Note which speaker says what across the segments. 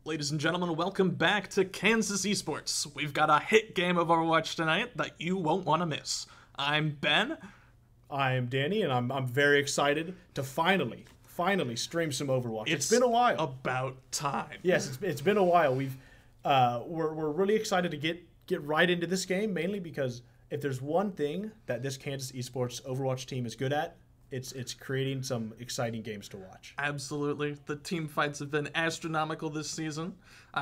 Speaker 1: Ladies and gentlemen, welcome back to Kansas Esports. We've got a hit game of Overwatch tonight that you won't want to miss. I'm Ben.
Speaker 2: I'm Danny, and I'm very excited to finally stream some Overwatch. It's been a while.
Speaker 1: About time.
Speaker 2: Yes, it's been a while. We're really excited to get right into this game, mainly because if there's one thing that this Kansas Esports Overwatch team is good at, it's creating some exciting games to watch.
Speaker 1: Absolutely. The team fights have been astronomical this season.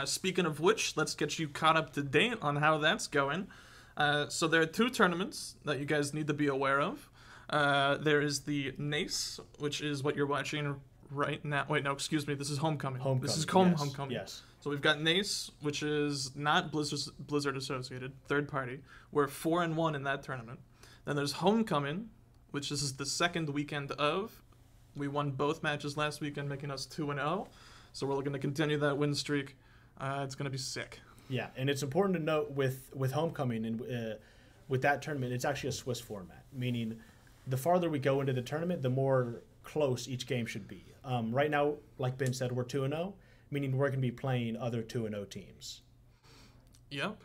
Speaker 1: Speaking of which, let's get you caught up to date on how that's going. So there are two tournaments that you guys need to be aware of. There is the NACE, which is what you're watching right now. Wait, no, excuse me. This is Homecoming. This is Homecoming.
Speaker 2: Yes.
Speaker 1: So we've got NACE, which is not Blizzard associated, third party. We're 4-1 in that tournament. Then there's Homecoming, which is the second weekend of. We won both matches last weekend, making us 2-0. So we're looking to continue that win streak. It's going to be sick.
Speaker 2: Yeah, and it's important to note with Homecoming and with that tournament, it's actually a Swiss format, meaning the farther we go into the tournament, the more close each game should be. Right now, like Ben said, we're 2-0, meaning we're going to be playing other 2-0 teams.
Speaker 1: Yep.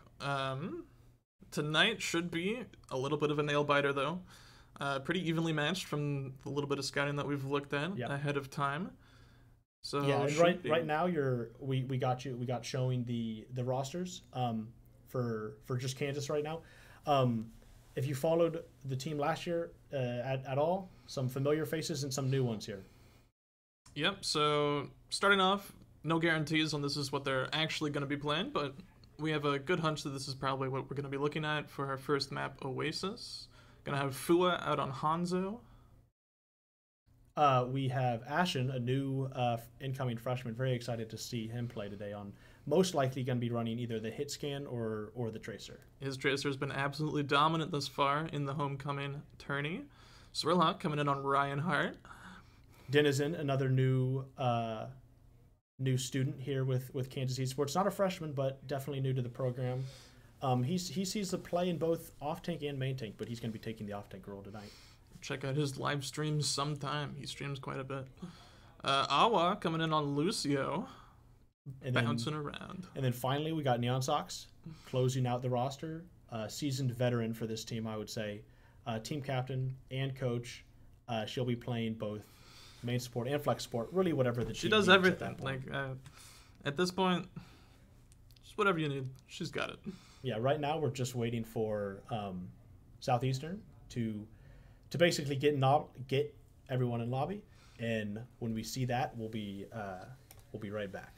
Speaker 1: Tonight should be a little bit of a nail-biter, though. Pretty evenly matched from the little bit of scouting that we've looked at ahead of time. So
Speaker 2: yeah, and right now we got showing the rosters for just Kansas right now. If you followed the team last year at all, some familiar faces and some new ones here.
Speaker 1: Yep. So starting off, no guarantees on this is what they're actually going to be playing, but we have a good hunch that this is probably what we're going to be looking at for our first map, Oasis. Gonna have Fua out on Hanzo.
Speaker 2: We have Ashen, a new incoming freshman. Very excited to see him play today on most likely going to be running either the hit scan or the tracer.
Speaker 1: His tracer has been absolutely dominant thus far in the Homecoming tourney. Swirlhawk coming in on Ryan Hart.
Speaker 2: Denizen, another new student here with Kansas Esports. Not a freshman, but definitely new to the program. He sees the play in both off-tank and main-tank, but he's going to be taking the off-tank role tonight.
Speaker 1: Check out his live streams sometime. He streams quite a bit. Awa coming in on Lucio, and bouncing around.
Speaker 2: And then finally, we got Neon Sox closing out the roster. Seasoned veteran for this team, I would say. Team captain and coach. She'll be playing both main support and flex support, really whatever the team
Speaker 1: She does
Speaker 2: needs
Speaker 1: everything. At this point, just whatever you need, she's got it.
Speaker 2: Yeah, right now we're just waiting for Southeastern to basically get everyone in lobby, and when we see that, we'll be right back.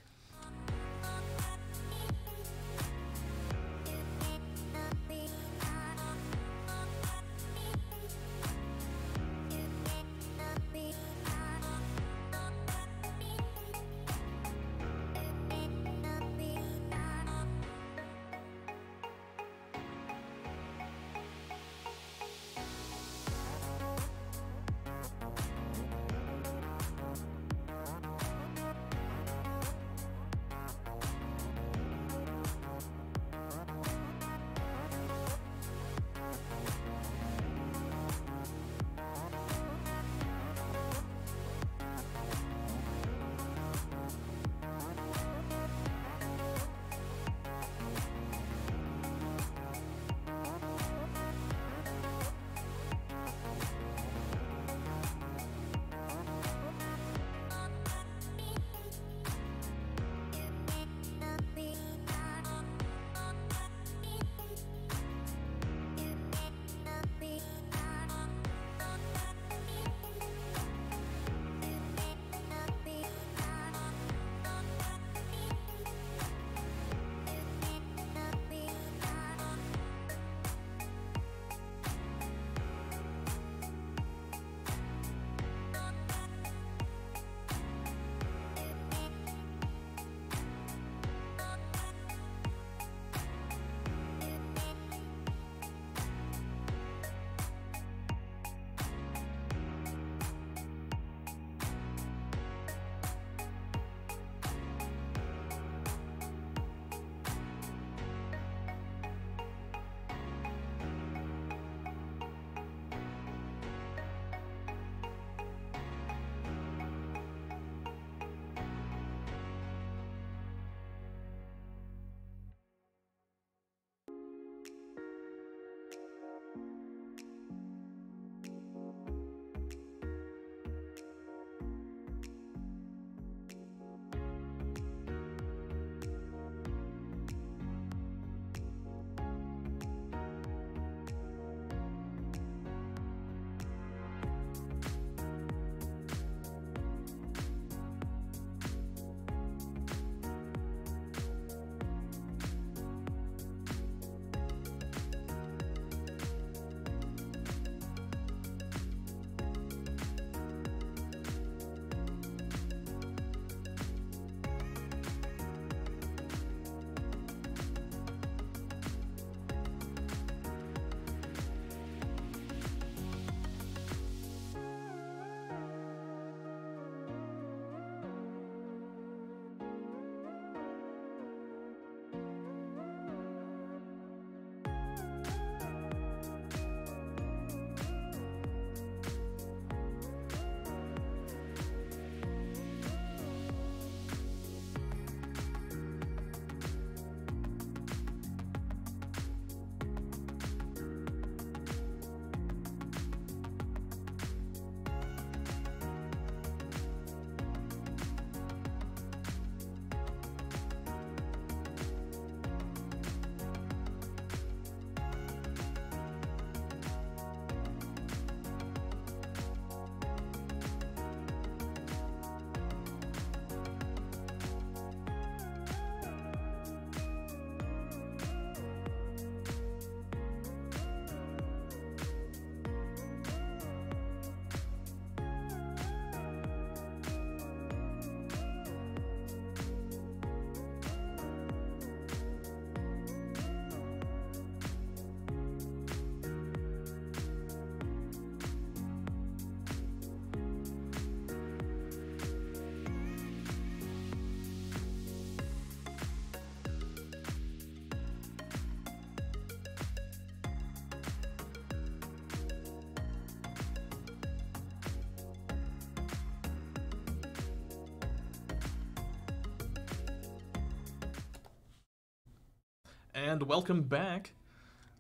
Speaker 1: And welcome back.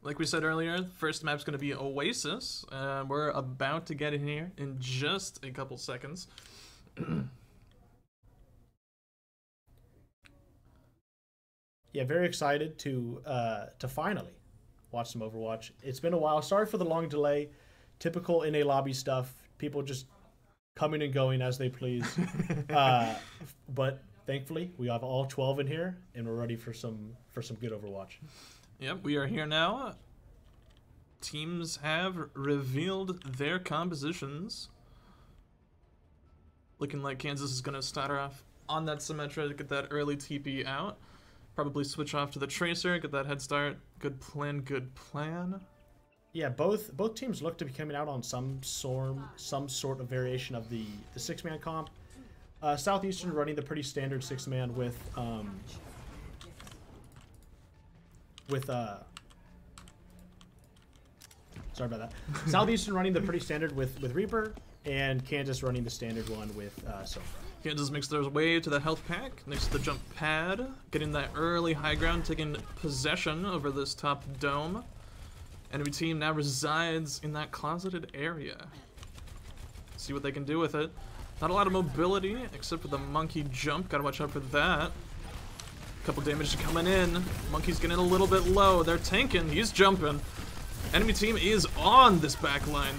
Speaker 1: Like we said earlier, the first map's going to be Oasis. We're about to get in here in just a couple seconds.
Speaker 2: Yeah, very excited to finally watch some Overwatch. It's been a while. Sorry for the long delay. Typical NA lobby stuff. People just coming and going as they please. But thankfully, we have all 12 in here, and we're ready for some good Overwatch.
Speaker 1: Yep, we are here now. Teams have revealed their compositions. Looking like Kansas is going to start off on that Symmetra to get that early TP out. Probably switch off to the Tracer, get that head start. Good plan, good plan.
Speaker 2: Yeah, both teams look to be coming out on some sort of variation of the 6-man comp. Southeastern running the pretty standard 6-man with sorry about that. Southeastern running the pretty standard with Reaper, and Kansas running the standard one with Sombra.
Speaker 1: Kansas makes their way to the health pack next to the jump pad, getting that early high ground, taking possession over this top dome. Enemy team now resides in that closeted area. See what they can do with it. Not a lot of mobility, except for the monkey jump. Gotta watch out for that. Couple damage coming in. Monkey's getting a little bit low. They're tanking. He's jumping. Enemy team is on this back line.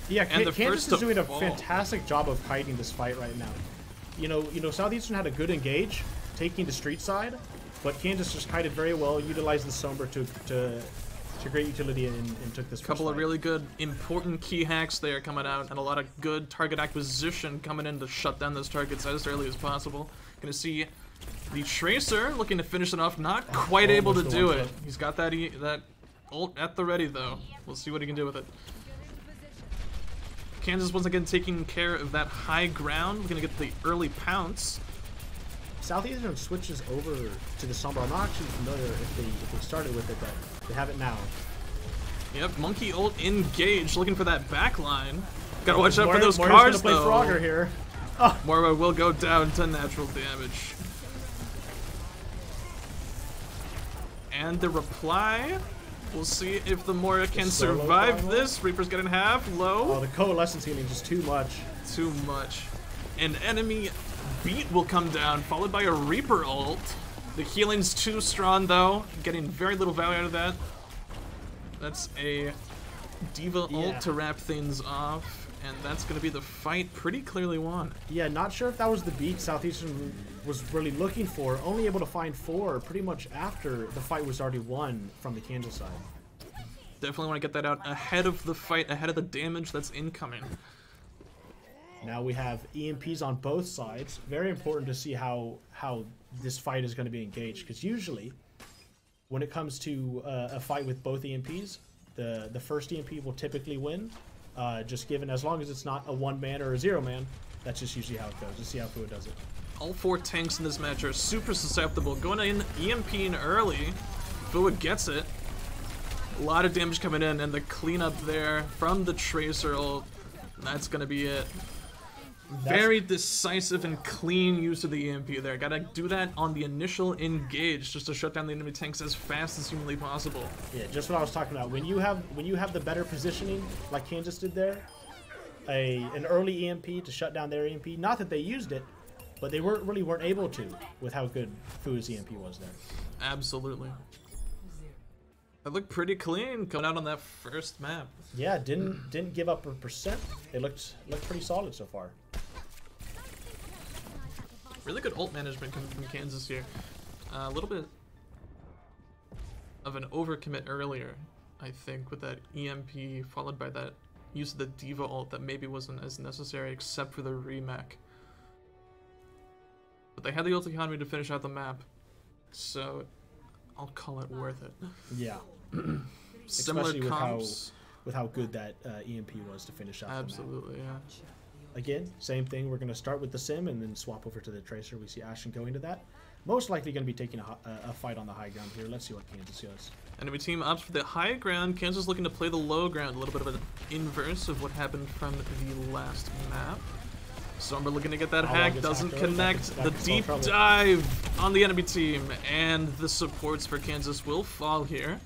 Speaker 2: Yeah, Kansas is doing a fantastic job of kiting this fight right now. You know, Southeastern had a good engage, taking the street side, but Kansas just kited very well, utilized the Sombra to great utility and took this first
Speaker 1: Couple of
Speaker 2: fight.
Speaker 1: really good, important key hacks there coming out, and a lot of good target acquisition coming in to shut down those targets as early as possible. Gonna see the Tracer looking to finish it off, not quite able to do it. He's got that ult at the ready though. We'll see what he can do with it. Kansas once again taking care of that high ground. We're gonna get the early pounce.
Speaker 2: Southeastern switches over to the Sombra. I'm not actually familiar if they started with it, but they have it now.
Speaker 1: Yep, monkey ult engaged, looking for that back line. Gotta watch out for those
Speaker 2: Moira's
Speaker 1: cars
Speaker 2: gonna
Speaker 1: though.
Speaker 2: play Frogger here. Oh.
Speaker 1: Moira will go down to natural damage. And the reply. We'll see if the Moira can survive this. Reaper's getting half low.
Speaker 2: Oh, the coalescence healing just too much.
Speaker 1: Too much. An enemy beat will come down, followed by a Reaper ult. The healing's too strong though, getting very little value out of that. That's a Diva ult to wrap things off, and that's going to be the fight pretty clearly won.
Speaker 2: Yeah, not sure if that was the beat Southeastern was really looking for, only able to find 4 pretty much after the fight was already won from the Kansas side.
Speaker 1: Definitely want to get that out ahead of the fight, ahead of the damage that's incoming.
Speaker 2: Now we have EMPs on both sides. Very important to see how this fight is going to be engaged, because usually when it comes to a fight with both EMPs, the first EMP will typically win, just given as long as it's not a 1-man or a 0-man. That's just usually how it goes. Let's see how Fua does it.
Speaker 1: All 4 tanks in this match are super susceptible. Going in EMPing early. Fua gets it. A lot of damage coming in, and the cleanup there from the Tracer ult. That's going to be it. Very decisive and clean use of the EMP there. Gotta do that on the initial engage just to shut down the enemy tanks as fast as humanly possible.
Speaker 2: Yeah, just what I was talking about. When you have the better positioning, like Kansas did there, an early EMP to shut down their EMP. Not that they used it, but they weren't able to with how good Fua's EMP was there.
Speaker 1: Absolutely. That looked pretty clean coming out on that first map.
Speaker 2: Yeah, didn't give up a percent. It looked pretty solid so far.
Speaker 1: Really good ult management coming from Kansas here. A little bit of an overcommit earlier, I think, with that EMP followed by that use of the Diva ult that maybe wasn't as necessary except for the remake. But they had the ult economy to finish out the map, so I'll call it worth it.
Speaker 2: Yeah.
Speaker 1: Similar
Speaker 2: especially
Speaker 1: comps.
Speaker 2: with how good that EMP was to finish out
Speaker 1: Absolutely,
Speaker 2: the map.
Speaker 1: Yeah.
Speaker 2: Again, same thing. We're going to start with the Sim and then swap over to the Tracer. We see Ashton going to that. Most likely going to be taking a fight on the high ground here. Let's see what Kansas does.
Speaker 1: Enemy team opts for the high ground. Kansas looking to play the low ground. A little bit of an inverse of what happened from the last map. Somber looking to get that
Speaker 2: How
Speaker 1: hack,
Speaker 2: long
Speaker 1: doesn't
Speaker 2: gets hacked early?
Speaker 1: connect.
Speaker 2: That
Speaker 1: The
Speaker 2: can solve
Speaker 1: deep
Speaker 2: trouble.
Speaker 1: dive on the enemy team, and the supports for Kansas will fall here.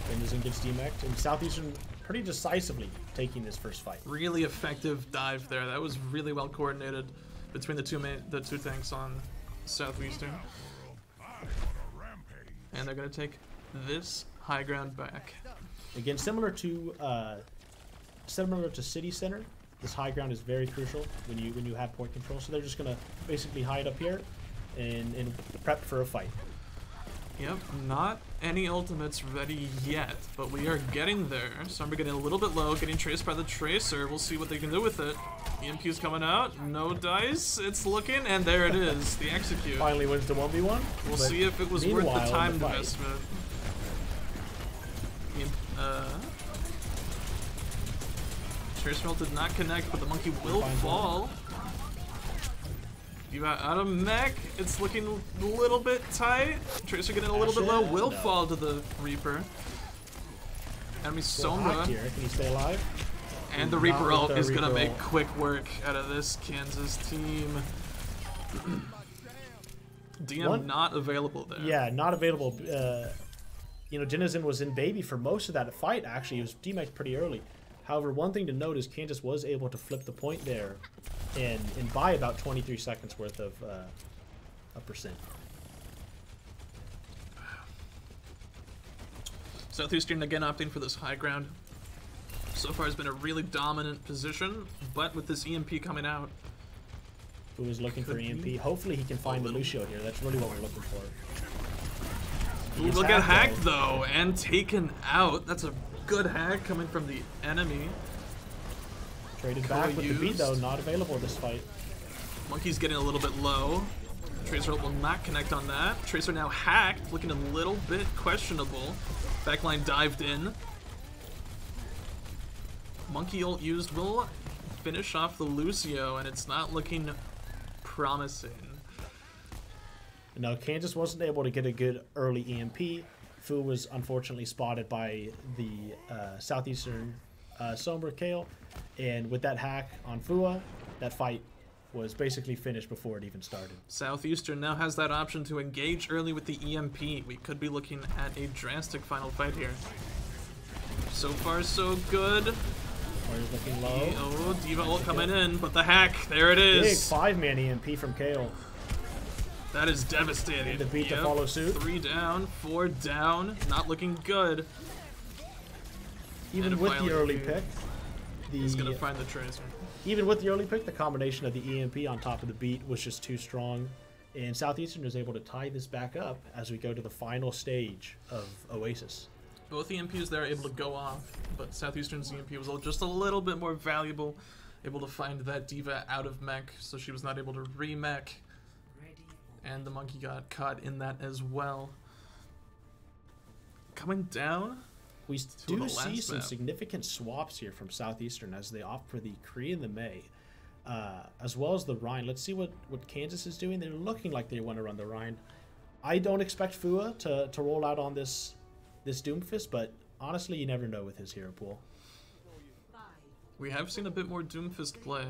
Speaker 2: Denizen gets demeched, and Southeastern pretty decisively taking this first fight.
Speaker 1: Really effective dive there. That was really well coordinated between the two tanks on Southeastern. And they're gonna take this high ground back.
Speaker 2: Again, similar to City Center, this high ground is very crucial when you have point control. So they're just gonna basically hide up here and prep for a fight.
Speaker 1: Yep, not any ultimates ready yet, but we are getting there. Somber getting a little bit low, getting traced by the Tracer. We'll see what they can do with it. EMP's coming out, no dice, it's looking, and there it is, the execute.
Speaker 2: Finally wins the 1v1.
Speaker 1: We'll see if it was worth the
Speaker 2: meanwhile, in
Speaker 1: time
Speaker 2: the fight-
Speaker 1: investment. Tracer Melt did not connect, but the monkey will fall. You got out of mech. It's looking a little bit tight. Tracer getting a little bit low. Will fall to the Reaper. Enemy Sombra.
Speaker 2: Here. Can he stay alive?
Speaker 1: And the
Speaker 2: Not
Speaker 1: Reaper
Speaker 2: with
Speaker 1: ult
Speaker 2: the
Speaker 1: is going to
Speaker 2: Reaper
Speaker 1: make
Speaker 2: ult.
Speaker 1: quick work out of this Kansas team. DM not available there.
Speaker 2: Yeah, not available. You know, Denizen was in baby for most of that fight, actually. He was demeched pretty early. However, one thing to note is Kansas was able to flip the point there and buy about 23 seconds worth of a percent.
Speaker 1: Southeastern again opting for this high ground. So far has been a really dominant position, but with this EMP coming out,
Speaker 2: Who is looking for
Speaker 1: Could
Speaker 2: EMP?
Speaker 1: be.
Speaker 2: Hopefully he can find the
Speaker 1: little.
Speaker 2: Lucio here. That's really what we're looking for. He
Speaker 1: ooh,
Speaker 2: gets
Speaker 1: will get hacked
Speaker 2: though.
Speaker 1: though, and taken out. That's a good hack coming from the enemy.
Speaker 2: Traded back with the beat though,
Speaker 1: used.
Speaker 2: not available this fight.
Speaker 1: Monkey's getting a little bit low. Tracer will not connect on that. Tracer now hacked, looking a little bit questionable. Backline dived in. Monkey ult used will finish off the Lucio, and it's not looking promising.
Speaker 2: No, Kansas wasn't able to get a good early EMP. Fu was unfortunately spotted by the Southeastern Sombra Kale, and with that hack on Fua, that fight was basically finished before it even started.
Speaker 1: Southeastern now has that option to engage early with the EMP. We could be looking at a drastic final fight here. So far, so good.
Speaker 2: Warrior's looking low.
Speaker 1: Oh, Diva ult coming in, but the hack, there it is.
Speaker 2: Big 5-man EMP from Kale.
Speaker 1: That is devastating.
Speaker 2: The beat to follow suit.
Speaker 1: 3 down, 4 down. Not looking good.
Speaker 2: Even
Speaker 1: And
Speaker 2: with the
Speaker 1: finally,
Speaker 2: early pick,
Speaker 1: He's gonna find the Tracer.
Speaker 2: even with the early pick, the combination of the EMP on top of the beat was just too strong. And Southeastern was able to tie this back up as we go to the final stage of Oasis.
Speaker 1: Both EMPs there are able to go off, but Southeastern's EMP was just a little bit more valuable. Able to find that Diva out of mech, so she was not able to re-mech. And the monkey got caught in that as well. Coming down.
Speaker 2: We
Speaker 1: the
Speaker 2: do
Speaker 1: last
Speaker 2: see some
Speaker 1: map.
Speaker 2: significant swaps here from Southeastern as they opt for the Kree and the May, as well as the Rhine. Let's see what Kansas is doing. They're looking like they want to run the Rhine. I don't expect Fua to roll out on this Doomfist, but honestly, you never know with his hero pool.
Speaker 1: We have seen a bit more Doomfist play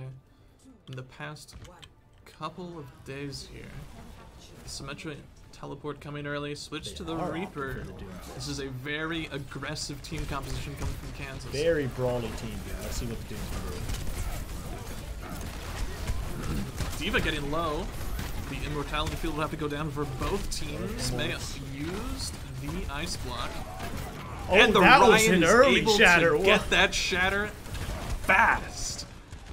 Speaker 1: in the past couple of days here. Symmetra teleport coming early, switch to the
Speaker 2: are opting
Speaker 1: Reaper.
Speaker 2: for the Doomfist.
Speaker 1: This is a very aggressive team composition coming from Kansas.
Speaker 2: Very brawly team here. Let's see what the Dooms can do.
Speaker 1: Diva getting low. The Immortality Field will have to go down for both teams. May used the Ice Block.
Speaker 2: Oh,
Speaker 1: And the
Speaker 2: that was
Speaker 1: Ryan
Speaker 2: an
Speaker 1: is
Speaker 2: early
Speaker 1: able
Speaker 2: shatter.
Speaker 1: to get that shatter fast.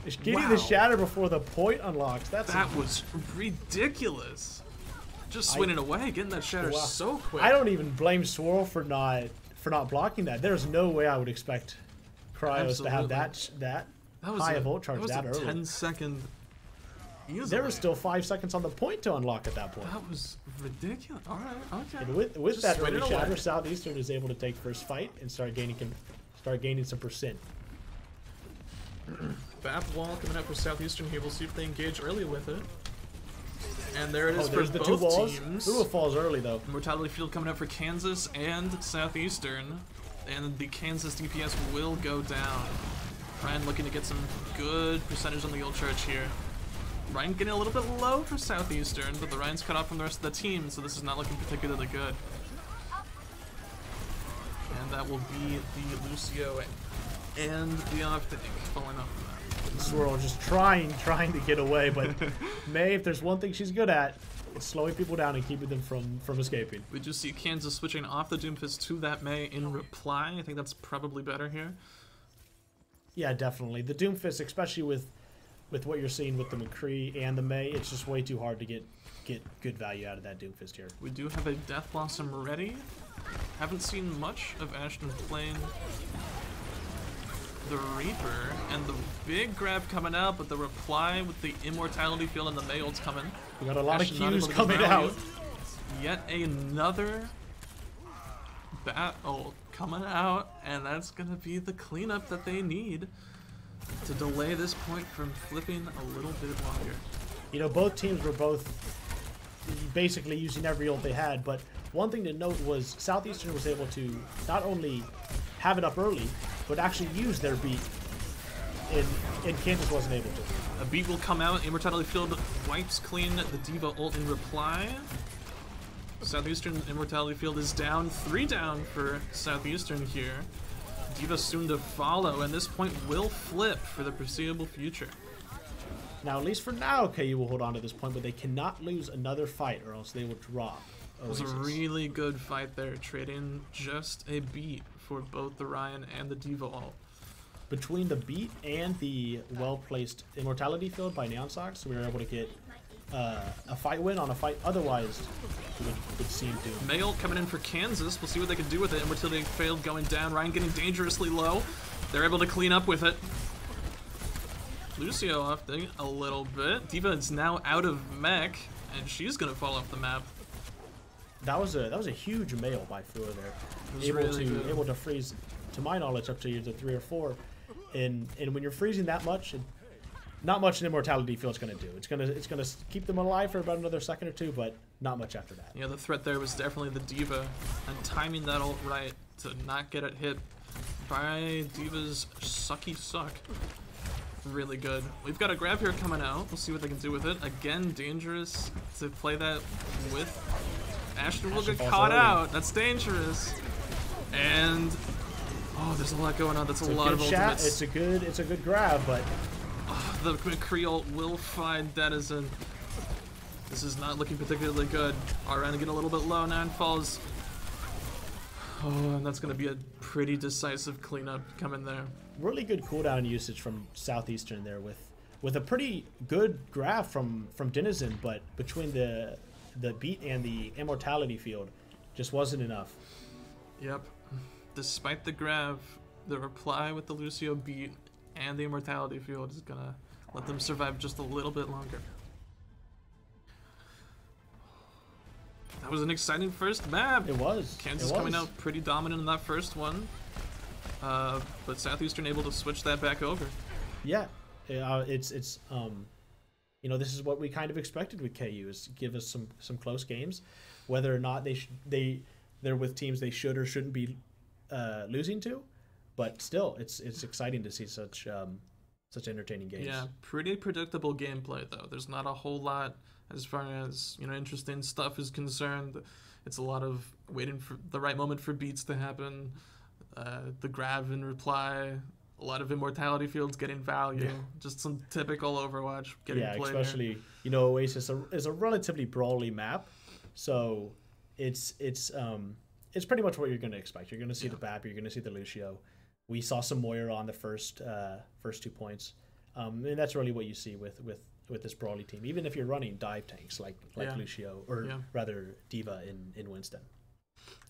Speaker 2: It's getting
Speaker 1: Wow.
Speaker 2: the shatter before the point unlocks.
Speaker 1: That was ridiculous. Just swinging away, getting that shatter
Speaker 2: Wow.
Speaker 1: so quick.
Speaker 2: I don't even blame Swirl for not blocking that. There's no way I would expect Cryos to have that
Speaker 1: was
Speaker 2: high
Speaker 1: a,
Speaker 2: of ult charge
Speaker 1: that was
Speaker 2: that
Speaker 1: a
Speaker 2: early.
Speaker 1: 10-second.
Speaker 2: There was still 5 seconds on the point to unlock at that point.
Speaker 1: That was ridiculous. All right, okay.
Speaker 2: And with
Speaker 1: Just
Speaker 2: that
Speaker 1: swing
Speaker 2: early
Speaker 1: it away.
Speaker 2: shatter, Southeastern is able to take first fight and start gaining some percent.
Speaker 1: Bath wall coming up for Southeastern here. We'll see if they engage early with it. And there it is for
Speaker 2: There's the two
Speaker 1: both
Speaker 2: walls.
Speaker 1: teams.
Speaker 2: Fua falls early though.
Speaker 1: Mortality Field coming up for Kansas and Southeastern. And the Kansas DPS will go down. Ryan looking to get some good percentage on the ult charge here. Ryan getting a little bit low for Southeastern, but the Ryan's cut off from the rest of the team, so this is not looking particularly good. And that will be the Lucio and the Optic falling off the map.
Speaker 2: Swirl just trying to get away, but May, if there's one thing she's good at, it's slowing people down and keeping them from escaping.
Speaker 1: We do see Kansas switching off the Doomfist to that May in reply. I think that's probably better here.
Speaker 2: Yeah, definitely. The Doomfist, especially with what you're seeing with the McCree and the May, it's just way too hard to get good value out of that Doomfist here.
Speaker 1: We do have a Death Blossom ready. Haven't seen much of Ashton playing the Reaper, and the big grab coming out, but the reply with the Immortality Field and the May ult's coming.
Speaker 2: We got a lot of Qs coming out.
Speaker 1: Yet another Bat ult coming out, and that's gonna be the cleanup that they need to delay this point from flipping a little bit longer.
Speaker 2: You know, both teams were both basically using every ult they had, but one thing to note was Southeastern was able to not only have it up early, but actually use their beat, and Kansas wasn't able to.
Speaker 1: A beat will come out, Immortality Field wipes clean the D.Va ult in reply. Southeastern Immortality Field is down, 3 down for Southeastern here. D.Va soon to follow, and this point will flip for the foreseeable future.
Speaker 2: Now, at least for now, KU will hold on to this point, but they cannot lose another fight or else they will drop Oasis.
Speaker 1: It was a really good fight there, trading just a beat for both the Ryan and the D.Va ult.
Speaker 2: Between the beat and the well-placed Immortality Field by Neon Sox, we were able to get a fight win on a fight otherwise would seem to.
Speaker 1: May ult coming in for Kansas. We'll see what they can do with it. Immortality Field going down. Ryan getting dangerously low. They're able to clean up with it. Lucio opting a little bit. D.Va is now out of mech, and she's gonna fall off the map.
Speaker 2: That was a huge mail by Fua there. Able to freeze, to my knowledge, up to either 3 or 4. And when you're freezing that much, not much an Immortality Field's gonna do. It's gonna keep them alive for about another second or two, but not much after that.
Speaker 1: Yeah, the threat there was definitely the D.Va, and timing that ult right to not get it hit by D.Va's sucky suck. Really good. We've got a grab here coming out. We'll see what they can do with it. Again, dangerous to play that with. Ashton will get caught out. That's dangerous. And oh, there's a lot going on. That's a lot of ultimates.
Speaker 2: It's a good grab, but
Speaker 1: the McCree ult will find Denizen. This is not looking particularly good. RN getting a little bit low. 9 falls. Oh, and that's going to be a pretty decisive cleanup coming there.
Speaker 2: Really good cooldown usage from Southeastern there with a pretty good grab from Denizen, but between the beat and the Immortality Field just wasn't enough.
Speaker 1: Yep. Despite the grab, the reply with the Lucio beat and the Immortality Field is gonna let them survive just a little bit longer. That was an exciting first map.
Speaker 2: It was.
Speaker 1: Kansas coming out pretty dominant in that first one. But Southeastern able to switch that back over.
Speaker 2: Yeah, it's you know, this is what we kind of expected with KU, is give us some close games, whether or not they're with teams they should or shouldn't be losing to, but still it's exciting to see such entertaining games.
Speaker 1: Yeah, pretty predictable gameplay though. There's not a whole lot as far as, you know, interesting stuff is concerned. It's a lot of waiting for the right moment for beats to happen. The grab and reply, a lot of Immortality Fields getting value, yeah. Just some typical Overwatch getting played. Yeah,
Speaker 2: especially there. You know, Oasis is a relatively brawly map, so it's pretty much what you're going to expect. You're going to see the BAP, you're going to see the Lucio. We saw some Moira on the first 2 points, and that's really what you see with this brawly team. Even if you're running dive tanks like Lucio or rather D.Va in Winston.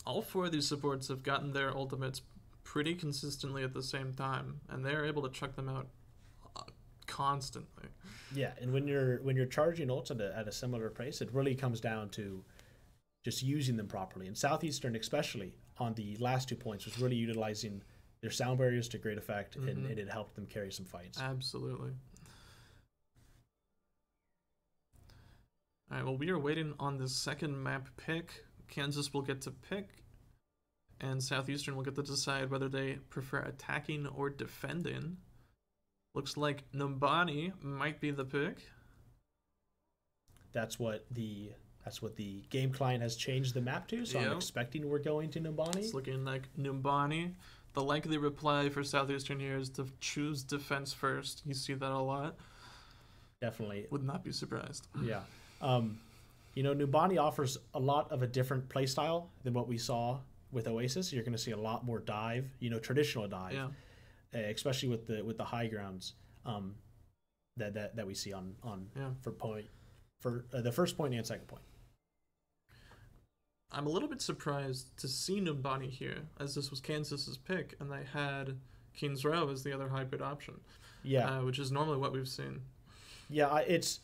Speaker 1: All 4 of these supports have gotten their ultimates pretty consistently at the same time, and they're able to chuck them out constantly.
Speaker 2: Yeah, and when you're charging ults at a similar pace, it really comes down to just using them properly. And Southeastern, especially on the last 2 points, was really utilizing their sound barriers to great effect, and it helped them carry some fights.
Speaker 1: Absolutely. All right, well, we are waiting on the second map pick. Kansas will get to pick, and Southeastern will get to decide whether they prefer attacking or defending. Looks like Numbani might be the pick.
Speaker 2: That's what the game client has changed the map to, so I'm expecting we're going to Numbani.
Speaker 1: It's looking like Numbani. The likely reply for Southeastern here is to choose defense first. You see that a lot.
Speaker 2: Definitely.
Speaker 1: Would not be surprised.
Speaker 2: Yeah. You know, Numbani offers a lot of a different playstyle than what we saw with Oasis. You're going to see a lot more dive, you know, traditional dive, especially with the high grounds that we see on for the first point and second point.
Speaker 1: I'm a little bit surprised to see Numbani here, as this was Kansas's pick, and they had Kings Row as the other hybrid option.
Speaker 2: Yeah,
Speaker 1: which is normally what we've seen.
Speaker 2: Yeah, it's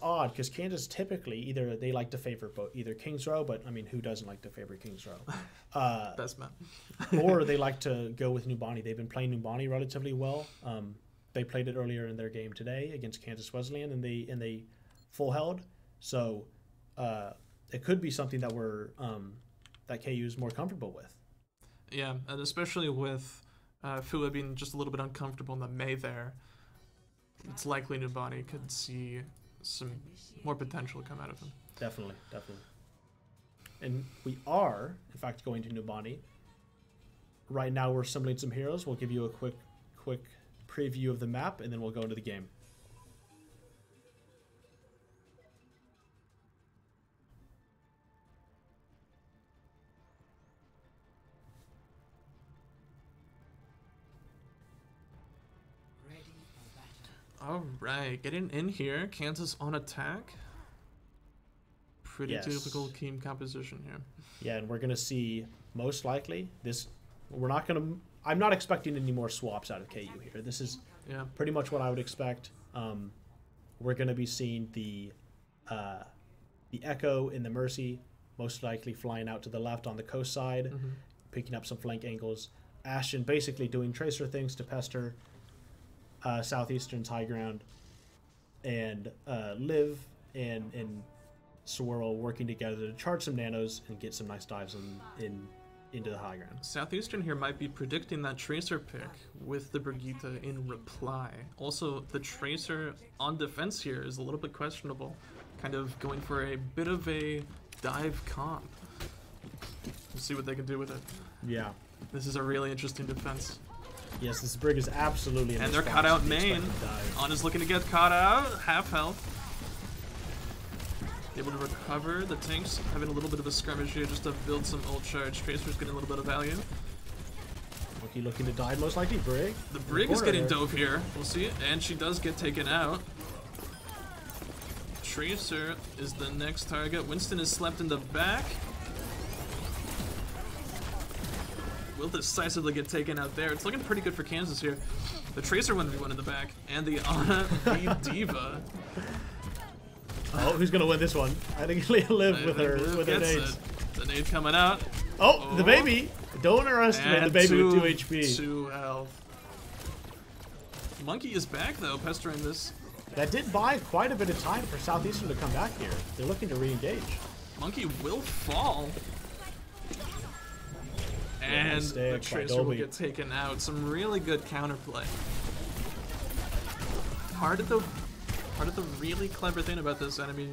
Speaker 2: odd because Kansas typically either they like to favor either Kings Row, but I mean, who doesn't like to favor Kings Row?
Speaker 1: Best man.
Speaker 2: Or they like to go with Numbani. They've been playing Numbani relatively well. They played it earlier in their game today against Kansas Wesleyan, and they full held. So it could be something that that KU is more comfortable with.
Speaker 1: Yeah, and especially with Fua being just a little bit uncomfortable in the May there, it's likely Numbani could see some more potential come out of him.
Speaker 2: Definitely. And we are, in fact, going to Numbani. Right now we're assembling some heroes. We'll give you a quick preview of the map, and then we'll go into the game.
Speaker 1: All right, getting in here. Kansas on attack. Pretty typical team composition here.
Speaker 2: Yeah, and we're gonna see most likely this. I'm not expecting any more swaps out of KU here. This is pretty much what I would expect. We're gonna be seeing the Echo and the Mercy most likely flying out to the left on the coast side, picking up some flank angles. Ashton basically doing tracer things to pester Southeastern's high ground, and Liv and Swirl working together to charge some nanos and get some nice dives into the high ground.
Speaker 1: Southeastern here might be predicting that tracer pick with the Brigitte in reply. Also, the tracer on defense here is a little bit questionable, kind of going for a bit of a dive comp. We'll see what they can do with it.
Speaker 2: Yeah.
Speaker 1: This is a really interesting defense.
Speaker 2: Yes, this Brig is absolutely in
Speaker 1: and they're caught out main. Ana's looking to get caught out. Half health. Able to recover. The tanks having a little bit of a skirmish here just to build some ult charge. Tracer's getting a little bit of value.
Speaker 2: Monkey looking to die, most likely Brig.
Speaker 1: The Brig is getting dove here. We'll see it. And she does get taken out. Tracer is the next target. Winston is slept in the back. Will decisively get taken out there. It's looking pretty good for Kansas here. The Tracer 1v1 in the back, and the Ana v Diva.
Speaker 2: Oh, who's gonna win this one? I think Liv with her nades.
Speaker 1: The nade coming out.
Speaker 2: Oh, the baby! Don't underestimate the baby with 2 HP.
Speaker 1: 2 health. Monkey is back though, pestering this.
Speaker 2: That did buy quite a bit of time for Southeastern to come back here. They're looking to re-engage.
Speaker 1: Monkey will fall. And the Tracer will get taken out. Some really good counterplay. Part of the really clever thing about this enemy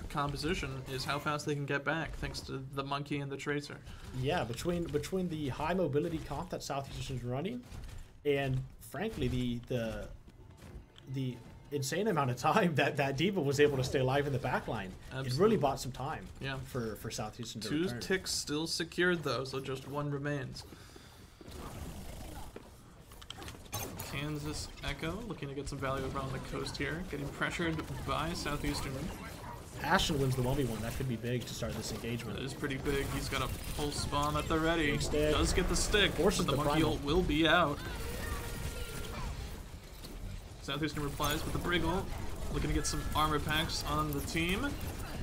Speaker 1: composition is how fast they can get back, thanks to the Monkey and the Tracer.
Speaker 2: Yeah, between the high mobility comp that Southeastern is running, and frankly the insane amount of time that Diva was able to stay alive in the backline. It really bought some time for Southeastern to return.
Speaker 1: 2 ticks still secured though, so just 1 remains. Kansas Echo looking to get some value over on the coast here, getting pressured by Southeastern.
Speaker 2: Ashton wins the 1v1. That could be big to start this engagement.
Speaker 1: That is pretty big. He's got a pulse bomb at the ready.
Speaker 2: Does
Speaker 1: get the stick, but the Monkey ult will be out. Southeastern replies with the Briggle, looking to get some armor packs on the team.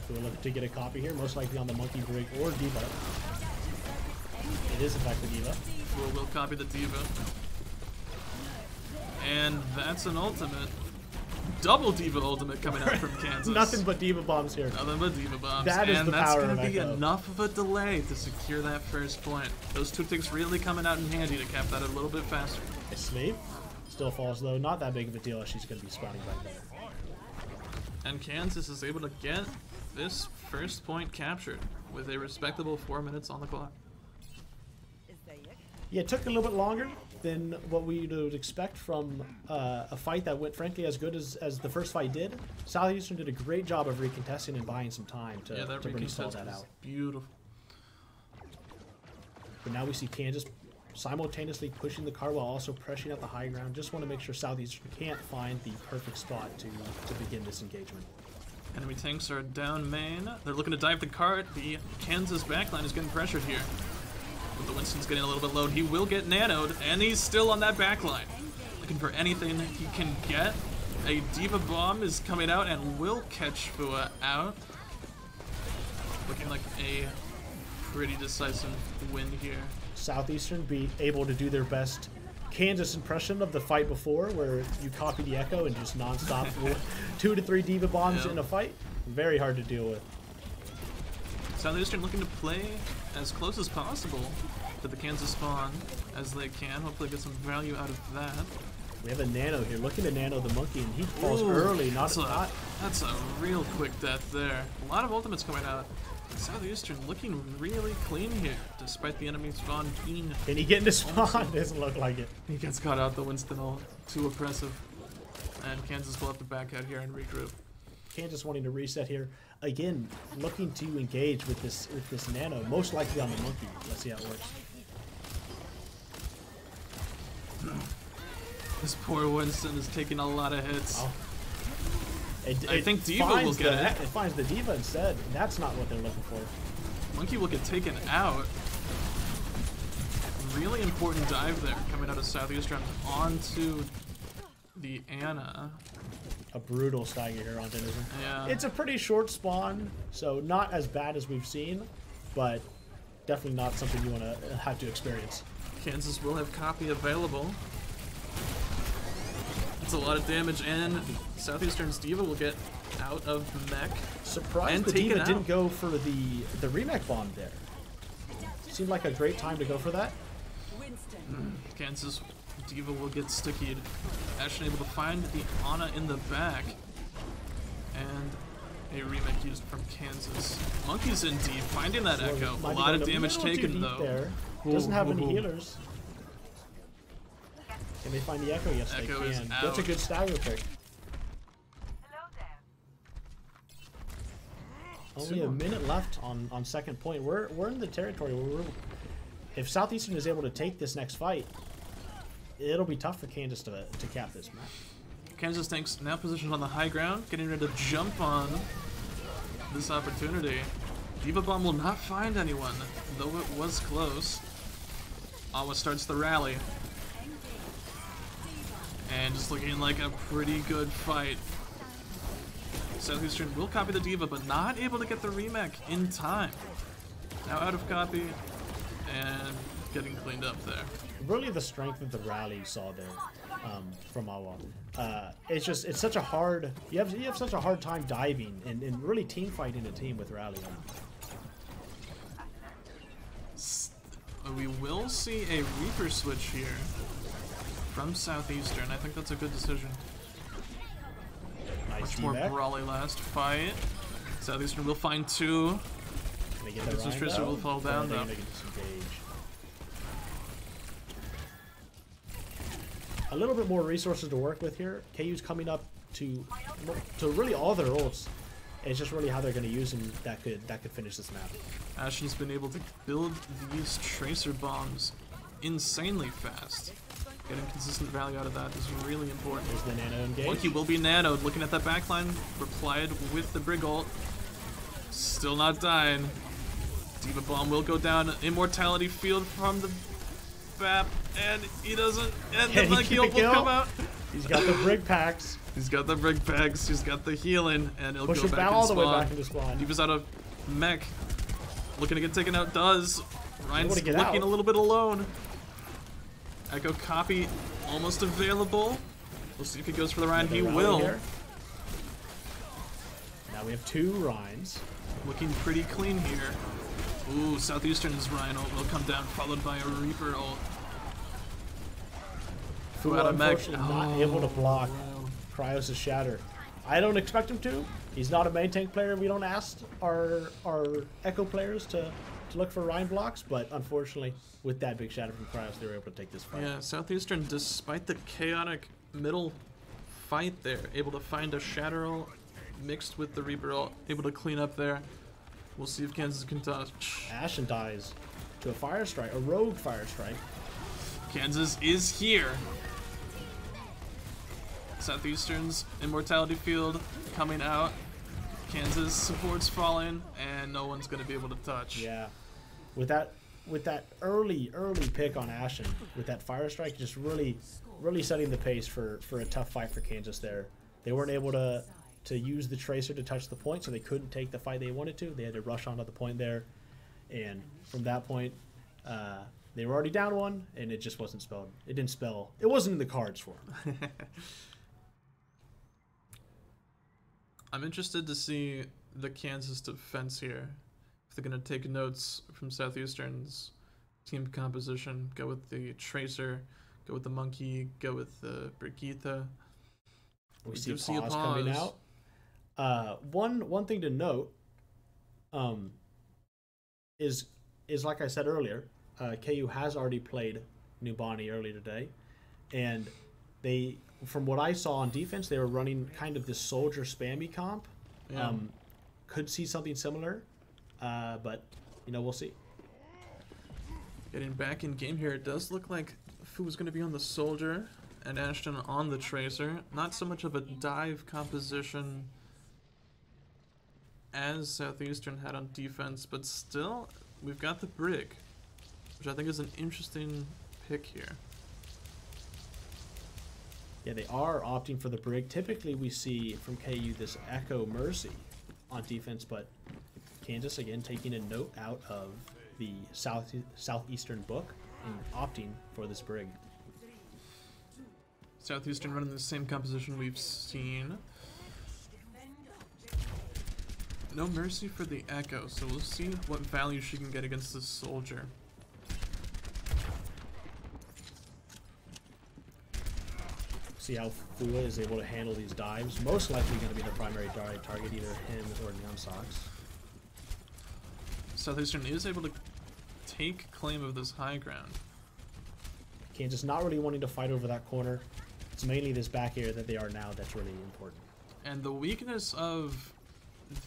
Speaker 2: We're looking to get a copy here, most likely on the Monkey Brig or Diva. It is in fact the Diva.
Speaker 1: We'll copy the Diva. And that's an ultimate. Double Diva ultimate coming out from Kansas.
Speaker 2: Nothing but Diva bombs here.
Speaker 1: Nothing but Diva bombs.
Speaker 2: That is the power of Echo.
Speaker 1: And that's going to be enough of a delay to secure that first point. Those 2 ticks really coming out in handy to cap that a little bit faster.
Speaker 2: Sleep. Still falls though. Not that big of a deal as she's going to be spawning right there.
Speaker 1: And Kansas is able to get this first point captured with a respectable 4 minutes on the clock.
Speaker 2: Yeah, it took a little bit longer than what we would expect from a fight that went, frankly, as good as the first fight did. Southeastern did a great job of recontesting and buying some time to really stall that out.
Speaker 1: Beautiful.
Speaker 2: But now we see Kansas simultaneously pushing the car while also pressuring at the high ground. Just want to make sure Southeastern can't find the perfect spot to begin this engagement.
Speaker 1: Enemy tanks are down main. They're looking to dive the cart. The Kansas backline is getting pressured here. But the Winston's getting a little bit low. He will get nanoed, and he's still on that backline. Looking for anything he can get. A Diva Bomb is coming out and will catch Fua out. Looking like a pretty decisive win here.
Speaker 2: Southeastern be able to do their best Kansas impression of the fight before, where you copy the echo and just non-stop 2 to 3 Diva Bombs in a fight. Very hard to deal with.
Speaker 1: Southeastern looking to play as close as possible to the Kansas spawn as they can. Hopefully get some value out of that.
Speaker 2: We have a nano here, looking to nano the monkey, and he falls early.
Speaker 1: That's a real quick death there. A lot of ultimates coming out. Southeastern looking really clean here, despite the enemy spawn being...
Speaker 2: Can he get into spawn? Doesn't look like it.
Speaker 1: He gets caught out, the Winston ult. Too oppressive. And Kansas will have to back out here and regroup.
Speaker 2: Kansas wanting to reset here. Again, looking to engage with this nano, most likely on the monkey. Let's see how it works.
Speaker 1: This poor Winston is taking a lot of hits.
Speaker 2: Oh.
Speaker 1: I think Diva will get it.
Speaker 2: It finds the Diva instead. That's not what they're looking for.
Speaker 1: Monkey will get taken out. Really important dive there coming out of Southeastern onto the Anna.
Speaker 2: A brutal stagger here on Denizen.
Speaker 1: Yeah.
Speaker 2: It's a pretty short spawn, so not as bad as we've seen, but definitely not something you want to have to experience.
Speaker 1: Kansas will have copy available. It's a lot of damage, and Southeastern's Diva will get out of mech.
Speaker 2: Surprised the Diva didn't go for the remech bomb there. Seemed like a great time to go for that.
Speaker 1: Kansas Diva will get stickied. Ashton able to find the Ana in the back. And a remake used from Kansas. Monkey's in deep, finding that echo. A lot of damage taken though.
Speaker 2: There. Doesn't have any healers. Can they find the echo? Yes,
Speaker 1: echo
Speaker 2: they can.
Speaker 1: Out.
Speaker 2: That's a good stagger pick. Only a minute left on second point. We're in the territory where if Southeastern is able to take this next fight, it'll be tough for Kansas to cap this match.
Speaker 1: Kansas tanks now positioned on the high ground, getting ready to jump on this opportunity. Diva Bomb will not find anyone, though it was close. Awa starts the rally. And just looking like a pretty good fight. Southeastern will copy the Diva, but not able to get the remech in time. Now out of copy and getting cleaned up there.
Speaker 2: Really the strength of the rally you saw there from Awa. It's such a hard, you have such a hard time diving and really team fighting a team with rally on.
Speaker 1: We will see a Reaper switch here from Southeastern. I think that's a good decision.
Speaker 2: Nice
Speaker 1: Much more brawly last fight. Southeastern will find two. This Tracer will fall down though.
Speaker 2: A little bit more resources to work with here. KU's coming up to really all their ults. It's just really how they're going to use them that could finish this map.
Speaker 1: Ashen's been able to build these tracer bombs insanely fast. Getting consistent value out of that is really important.
Speaker 2: There's the nano engage.
Speaker 1: Monkey will be nanoed. Looking at that backline, replied with the Brig ult. Still not dying. Diva Bomb will go down. Immortality field from the BAP, and he doesn't. And the Monkey ult will come out.
Speaker 2: He's got the Brig packs.
Speaker 1: He's got the Brig packs. He's got the healing, and he'll
Speaker 2: push
Speaker 1: go
Speaker 2: it
Speaker 1: back
Speaker 2: all
Speaker 1: and
Speaker 2: the way back into spawn.
Speaker 1: Diva's out of mech. Looking to get taken out. Does. Ryan's looking
Speaker 2: out.
Speaker 1: A little bit alone. Echo copy almost available. We'll see if he goes for the Ryan. He will.
Speaker 2: Here. Now we have two Rhines.
Speaker 1: Looking pretty clean here. Ooh, Southeastern's Ryan ult will come down, followed by a Reaper ult.
Speaker 2: Fu
Speaker 1: out of mech.
Speaker 2: unfortunately not able to block Cryos' Shatter. I don't expect him to. He's not a main tank player. We don't ask our Echo players to look for Ryan blocks, but unfortunately, with that big shatter from Cryos, they were able to take this fight.
Speaker 1: Yeah, Southeastern, despite the chaotic middle fight there, able to find a Shatter ult mixed with the Reaper ult, able to clean up there. We'll see if Kansas can touch.
Speaker 2: Ashen dies to a Fire Strike, a rogue Fire Strike.
Speaker 1: Kansas is here. Southeastern's Immortality Field coming out. Kansas support's falling, and no one's going to be able to touch.
Speaker 2: Yeah. With that early pick on Ashen, with that Fire Strike, just really setting the pace for a tough fight for Kansas there. They weren't able to use the Tracer to touch the point, so they couldn't take the fight they wanted to. They had to rush onto the point there, and from that point, they were already down one, and it just wasn't spelled. It wasn't in the cards for them.
Speaker 1: I'm interested to see the Kansas defense here. If they're going to take notes from Southeastern's team composition, go with the Tracer, go with the Monkey, go with the Brigitte.
Speaker 2: We see a pause coming out. One thing to note is like I said earlier, KU has already played Nubani earlier today, and they, from what I saw on defense, they were running kind of this soldier spammy comp.
Speaker 1: Yeah.
Speaker 2: Could see something similar, but we'll see.
Speaker 1: Getting back in game here, it does look like Fu is going to be on the soldier and Ashton on the Tracer. Not so much of a dive composition as Southeastern had on defense, but still, we've got the Brig, which I think is an interesting pick here.
Speaker 2: Yeah, they are opting for the Brig. Typically, we see from KU this Echo Mercy on defense, but Kansas, again, taking a note out of the Southeastern book and opting for this Brig.
Speaker 1: Southeastern running the same composition we've seen. No Mercy for the Echo, so we'll see what value she can get against this soldier.
Speaker 2: See how Fua is able to handle these dives. Most likely going to be the primary target, either him or Neon Socks.
Speaker 1: Southeastern is able to take claim of this high ground.
Speaker 2: Kansas not really wanting to fight over that corner. It's mainly this back area that they are now that's really important.
Speaker 1: And the weakness of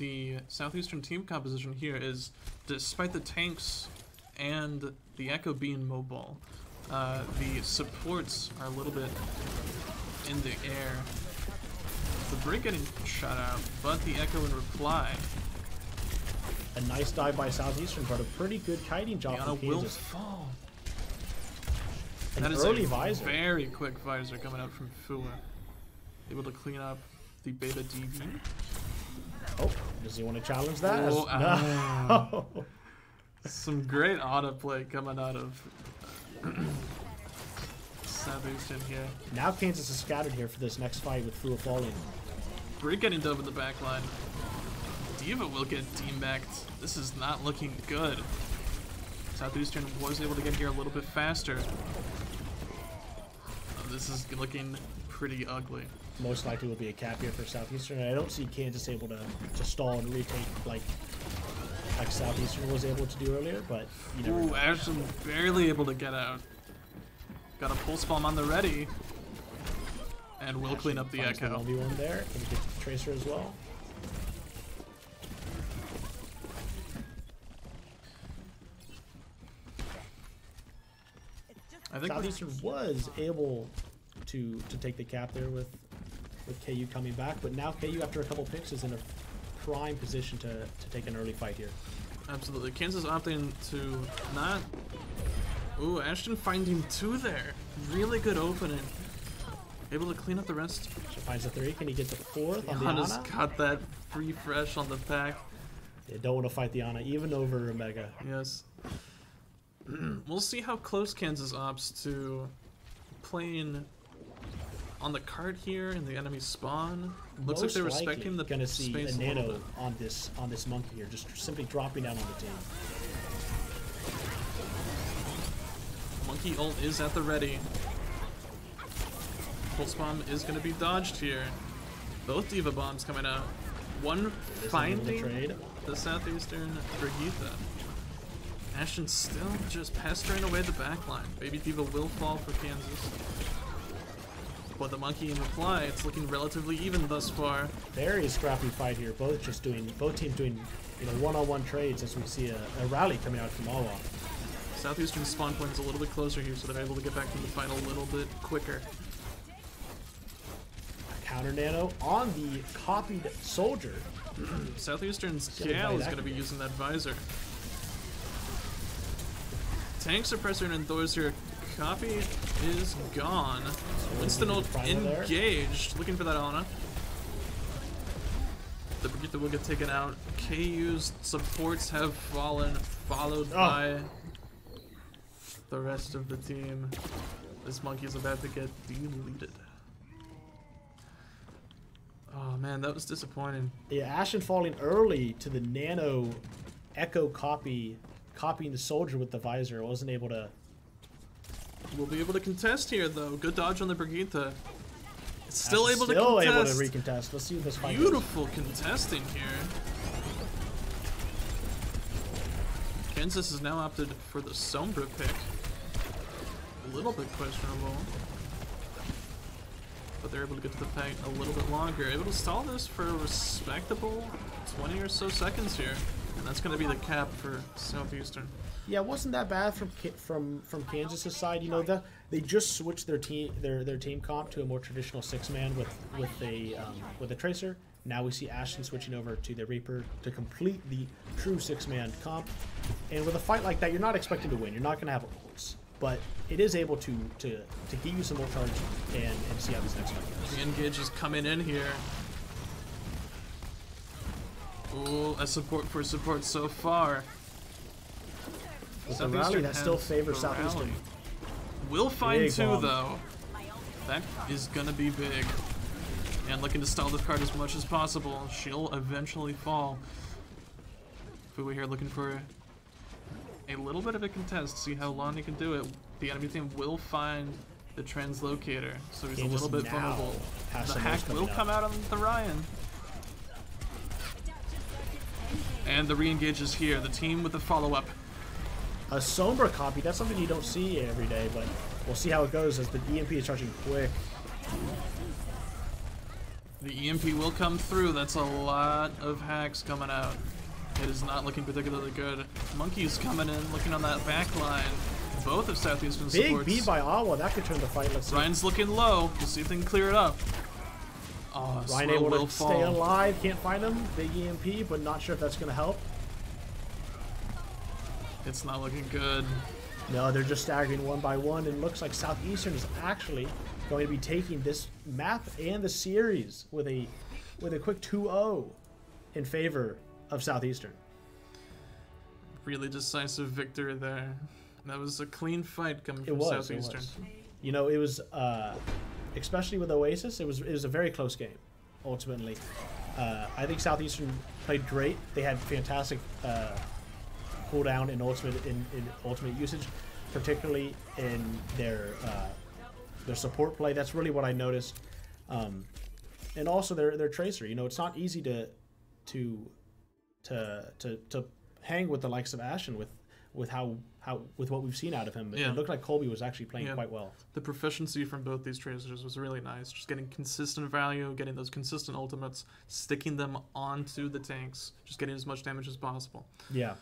Speaker 1: the Southeastern team composition here is, despite the tanks and the Echo being mobile, the supports are a little bit in the air. The Brig getting shot out, but the Echo in reply.
Speaker 2: A nice dive by Southeastern, but a pretty good kiting job from Kansas.
Speaker 1: Will fall.
Speaker 2: An early visor.
Speaker 1: Very quick visor coming out from Fua. Able to clean up the beta DV.
Speaker 2: Oh, does he want to challenge that?
Speaker 1: Oh, no. Some great autoplay coming out of Southeastern here.
Speaker 2: Now Kansas is scattered here for this next fight with Fua falling.
Speaker 1: Brig getting dove in the back line. Diva will get demeched. This is not looking good. Southeastern was able to get here a little bit faster. This is looking pretty ugly.
Speaker 2: Most likely will be a cap here for Southeastern. I don't see Kansas able to stall and retake like Southeastern was able to do earlier, but you never know.
Speaker 1: Ashton barely able to get out. Got a pulse bomb on the ready. And we'll clean up the Echo.
Speaker 2: The 1v1 there. Can get the Tracer as well.
Speaker 1: I think
Speaker 2: Southeastern was able to take the cap there with KU coming back, but now KU, after a couple picks, is in a prime position to take an early fight here.
Speaker 1: Absolutely. Kansas opting to not... Ooh, Ashton finding two there. Really good opening. Able to clean up the rest.
Speaker 2: She finds the 3. Can he get the 4th on the
Speaker 1: Ana's
Speaker 2: Ana?
Speaker 1: got that free fresh on the pack.
Speaker 2: They don't want to fight the Ana, even over Omega.
Speaker 1: Yes. We'll see how close Kansas opts to playing on the cart here in the enemy spawn. Looks like they're respecting the
Speaker 2: gonna see
Speaker 1: space
Speaker 2: a nano on this monkey here, just simply dropping down on the team.
Speaker 1: Monkey ult is at the ready. Pulse Bomb is going to be dodged here. Both Diva Bombs coming out. One finding the Southeastern Brigitte. Ashton still just pestering away the backline. Baby Diva will fall for Kansas. But the Monkey in reply, it's looking relatively even thus far.
Speaker 2: Very scrappy fight here. Both teams doing one-on-one trades as we see a rally coming out from Awa.
Speaker 1: Southeastern spawn point is a little bit closer here, so they're able to get back to the fight a little bit quicker.
Speaker 2: Counter nano on the copied soldier.
Speaker 1: Southeastern's Gal is going to be using that visor. Tank suppressor and endorser copy is gone. Winston ult engaged, looking for that Ana. The Brigitte will get taken out. KU's supports have fallen, followed by the rest of the team. This Monkey is about to get deleted. Oh man, that was disappointing.
Speaker 2: Yeah, Ashton falling early to the nano echo copying the soldier with the visor. Wasn't able to.
Speaker 1: We'll be able to contest here though. Good dodge on the Brigitte. It's still able to
Speaker 2: recontest. Let's see what this fight is.
Speaker 1: Beautiful contesting here. Kansas has now opted for the Sombra pick. A little bit questionable. But they're able to get to the fight a little bit longer. Able to stall this for a respectable 20 or so seconds here. And that's going to be the cap for Southeastern.
Speaker 2: Yeah, it wasn't that bad from Kansas' side. You know, they just switched their team comp to a more traditional 6-man with a tracer. Now we see Ashton switching over to the Reaper to complete the true 6-man comp. And with a fight like that, you're not expecting to win. You're not going to have ults. But it is able to give you some more charge and see how this next fight goes.
Speaker 1: The engage is coming in here. Ooh, a support for support so far.
Speaker 2: With the rally, that still favors Southeastern.
Speaker 1: Will find two though. That is gonna be big. And looking to stall the card as much as possible. She'll eventually fall. Fui here looking for a little bit of a contest, see how long he can do it. The enemy team will find the translocator, so he's a little bit vulnerable. The hack will come out on the Ryan. And the re-engage is here, the team with the follow-up.
Speaker 2: A Sombra copy, that's something you don't see every day, but we'll see how it goes as the EMP is charging quick.
Speaker 1: The EMP will come through, that's a lot of hacks coming out. It is not looking particularly good. Monkey's coming in, looking on that back line. Both of Southeastern supports.
Speaker 2: Big beat by Awa, that could turn the fight. Let's see.
Speaker 1: Ryan's looking low. We'll see if they can clear it up. Oh,
Speaker 2: Ryan able to stay alive. Can't find him. Big EMP, but not sure if that's going to help.
Speaker 1: It's not looking good.
Speaker 2: No, they're just staggering one by one. And it looks like Southeastern is actually going to be taking this map and the series with a quick 2-0 in favor of Southeastern.
Speaker 1: Really decisive victory there. That was a clean fight coming from Southeastern.
Speaker 2: You know, it was especially with Oasis, it was a very close game. Ultimately, I think Southeastern played great. They had fantastic cooldown in ultimate usage, particularly in their support play. That's really what I noticed, and also their tracer. You know, it's not easy to hang with the likes of Ashen with what we've seen out of him. It looked like Colby was actually playing quite well.
Speaker 1: The proficiency from both these tracers was really nice. Just getting consistent value, getting those consistent ultimates, sticking them onto the tanks, just getting as much damage as possible.
Speaker 2: Yeah.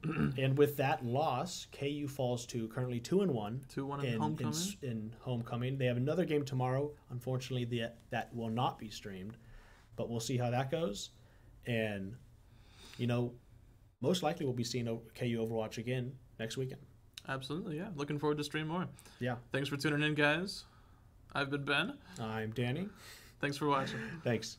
Speaker 2: And with that loss, KU falls to currently 2-1.
Speaker 1: 2-1 in Homecoming.
Speaker 2: In Homecoming. They have another game tomorrow. Unfortunately, that will not be streamed, but we'll see how that goes. And, you know, most likely we'll be seeing KU Overwatch again next weekend.
Speaker 1: Absolutely, yeah. Looking forward to stream more.
Speaker 2: Yeah.
Speaker 1: Thanks for tuning in, guys. I've been Ben.
Speaker 2: I'm Danny.
Speaker 1: Thanks for watching.
Speaker 2: Thanks.